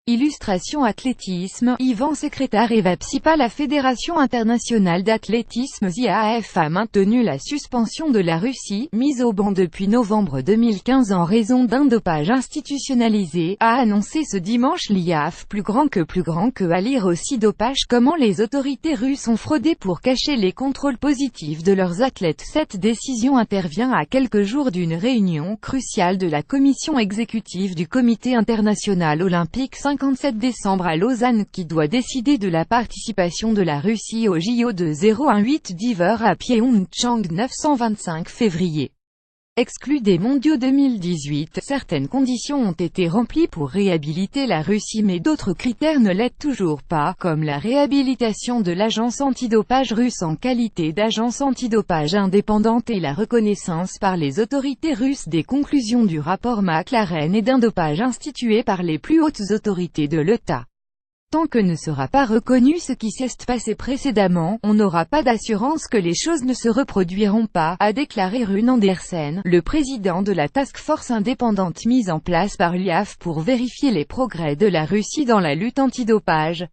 Illustration athlétisme, Ivan Secrétaire Evapsipa. La Fédération internationale d'athlétisme (IAAF) a maintenu la suspension de la Russie, mise au ban depuis novembre 2015 en raison d'un dopage institutionnalisé, a annoncé ce dimanche l'IAAF. Plus grand que à lire aussi dopage. Comment les autorités russes ont fraudé pour cacher les contrôles positifs de leurs athlètes. Cette décision intervient à quelques jours d'une réunion cruciale de la commission exécutive du Comité international olympique 57 décembre à Lausanne qui doit décider de la participation de la Russie aux JO de 018 d'hiver à Pyeongchang 925 février. Exclu des mondiaux 2018, certaines conditions ont été remplies pour réhabiliter la Russie mais d'autres critères ne l'aident toujours pas, comme la réhabilitation de l'agence antidopage russe en qualité d'agence antidopage indépendante et la reconnaissance par les autorités russes des conclusions du rapport McLaren et d'un dopage institué par les plus hautes autorités de l'État. Tant que ne sera pas reconnu ce qui s'est passé précédemment, on n'aura pas d'assurance que les choses ne se reproduiront pas, a déclaré Rune Andersen, le président de la task force indépendante mise en place par l'IAAF pour vérifier les progrès de la Russie dans la lutte antidopage.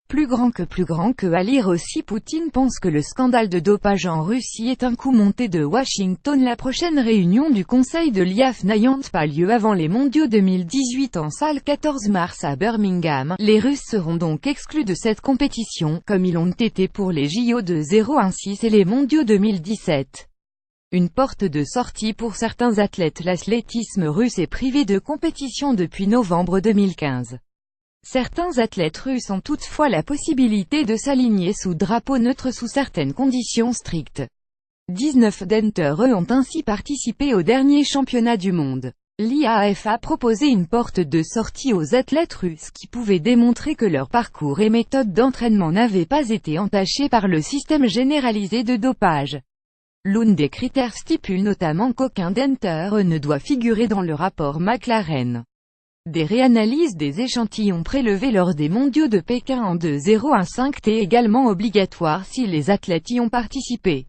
Plus grand que à lire aussi. Poutine pense que le scandale de dopage en Russie est un coup monté de Washington. La prochaine réunion du Conseil de l'IAAF n'ayant pas lieu avant les mondiaux 2018 en salle 14 mars à Birmingham, les Russes seront donc exclus de cette compétition, comme ils l'ont été pour les JO de 016 et les mondiaux 2017. Une porte de sortie pour certains athlètes. L'athlétisme russe est privé de compétition depuis novembre 2015. Certains athlètes russes ont toutefois la possibilité de s'aligner sous drapeau neutre sous certaines conditions strictes. 19 d'entre eux ont ainsi participé au dernier championnat du monde. L'IAAF a proposé une porte de sortie aux athlètes russes qui pouvaient démontrer que leur parcours et méthode d'entraînement n'avaient pas été entachés par le système généralisé de dopage. L'un des critères stipule notamment qu'aucun d'entre eux ne doit figurer dans le rapport McLaren. Des réanalyses des échantillons prélevés lors des mondiaux de Pékin en 2015 est également obligatoire si les athlètes y ont participé.